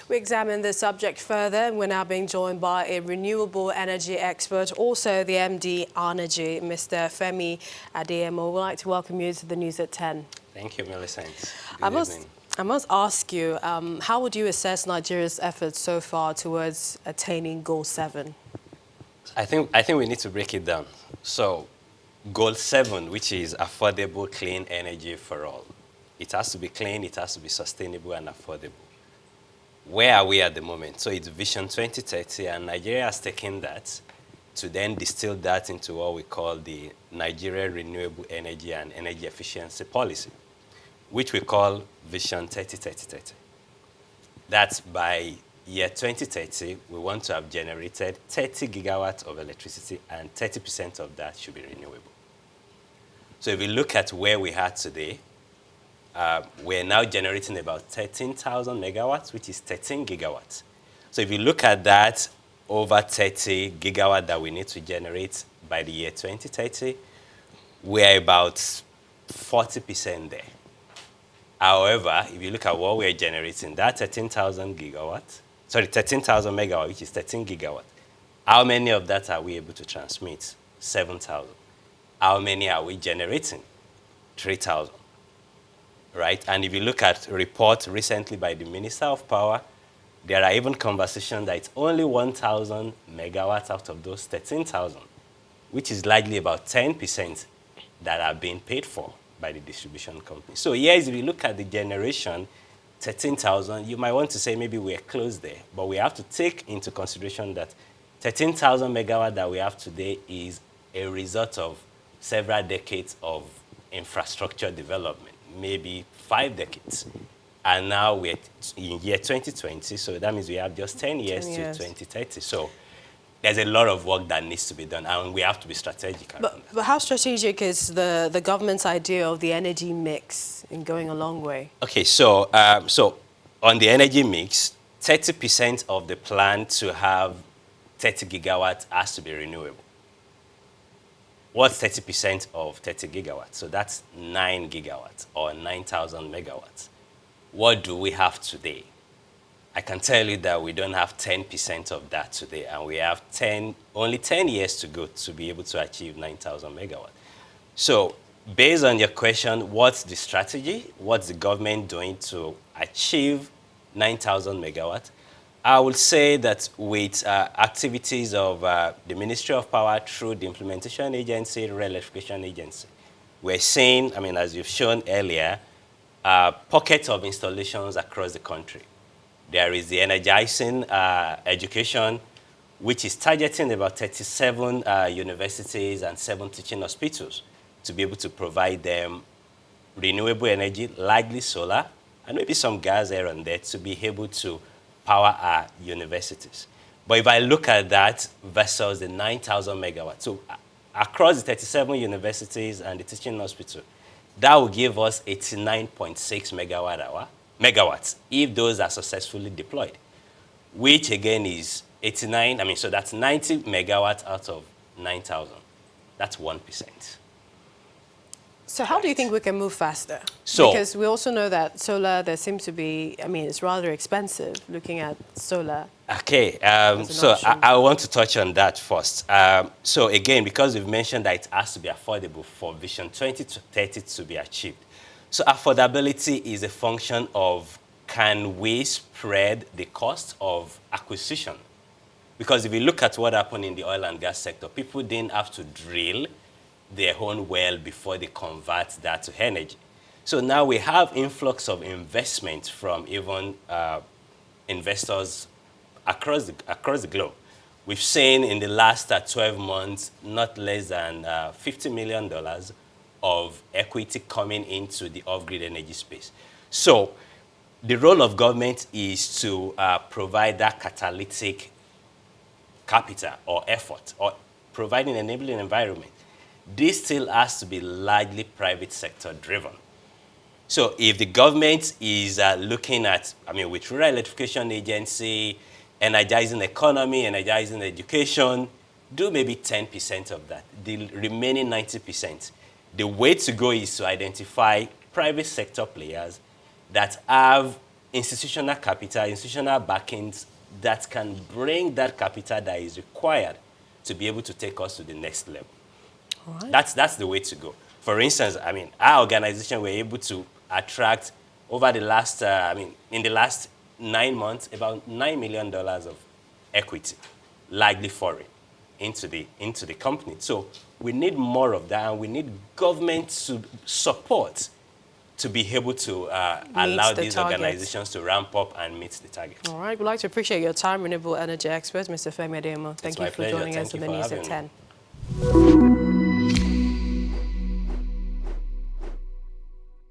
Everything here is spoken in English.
We examine the subject further, and we're now being joined by a renewable energy expert, also the MD Energy, Mr. Femi Adeyemo. We'd like to welcome you to the news at 10. Thank you, Millicent. I Good evening. must ask you, how would you assess Nigeria's efforts so far towards attaining Goal 7? I think we need to break it down. So, Goal 7, which is affordable, clean energy for all. It has to be clean, it has to be sustainable and affordable. Where are we at the moment? So it's Vision 2030, and Nigeria has taken that to then distill that into what we call the Nigeria Renewable Energy and Energy Efficiency Policy, which we call Vision 30-30-30. That's by year 2030, we want to have generated 30 gigawatts of electricity, and 30% of that should be renewable. So if we look at where we are today, we're now generating about 13,000 megawatts, which is 13 gigawatts. So if you look at that, over 30 gigawatt that we need to generate by the year 2030, we're about 40% there. However, if you look at what we're generating, that 13,000 megawatts, which is 13 gigawatt, how many of that are we able to transmit? 7,000. How many are we generating? 3,000. Right? And if you look at a report recently by the Minister of Power, there are even conversations that it's only 1,000 megawatts out of those 13,000, which is likely about 10% that are being paid for by the distribution company. So yes, if you look at the generation, 13,000, you might want to say maybe we're close there, but we have to take into consideration that 13,000 megawatts that we have today is a result of several decades of infrastructure development, maybe 5 decades. And now we're in year 2020, so that means we have just 10 years to 2030. So there's a lot of work that needs to be done, and we have to be strategic. But how strategic is the government's idea of the energy mix in going a long way? Okay, so on the energy mix, 30% of the plan to have 30 gigawatts has to be renewable. What's 30% of 30 gigawatts? So that's 9 gigawatts or 9,000 megawatts. What do we have today? I can tell you that we don't have 10% of that today, and we have only 10 years to go to be able to achieve 9,000 megawatts. So based on your question, what's the strategy? What's the government doing to achieve 9,000 megawatts? I would say that with activities of the Ministry of Power through the Implementation Agency, Rural Electrification Agency, we're seeing, as you've shown earlier, pockets of installations across the country. There is the Energizing Education, which is targeting about 37 universities and 7 teaching hospitals to be able to provide them renewable energy, likely solar, and maybe some gas here and there to be able to power our universities. But if I look at that versus the 9,000 megawatts, so across the 37 universities and the teaching hospital, that will give us 89.6 megawatts if those are successfully deployed, which again is 89, so that's 90 megawatts out of 9,000. That's 1%. So how do you think we can move faster? Because we also know that solar, there seems to be, it's rather expensive looking at solar. Okay, so I want to touch on that first. So again, because we've mentioned that it has to be affordable for Vision 2030 to be achieved. So affordability is a function of, can we spread the cost of acquisition? Because if you look at what happened in the oil and gas sector, people didn't have to drill their own well before they convert that to energy. So now we have influx of investment from even investors across the globe. We've seen in the last 12 months, not less than $50 million of equity coming into the off-grid energy space. So the role of government is to provide that catalytic capital or effort, or providing an enabling environment. This still has to be largely private sector driven. So if the government is looking at, with Rural Electrification Agency, energizing economy, energizing education, do maybe 10% of that. The remaining 90%, the way to go is to identify private sector players that have institutional capital, institutional backings that can bring that capital that is required to be able to take us to the next level. All right. That's the way to go. For instance, I mean, our organization were able to attract over the last, in the last 9 months, about $9 million of equity, likely foreign, into the company. So we need more of that, and we need government to support to be able to allow these organizations to ramp up and meet the target. All right, we'd like to appreciate your time, renewable energy expert, Mr. Femi Adeyemo. Thank you for joining us on the News at 10.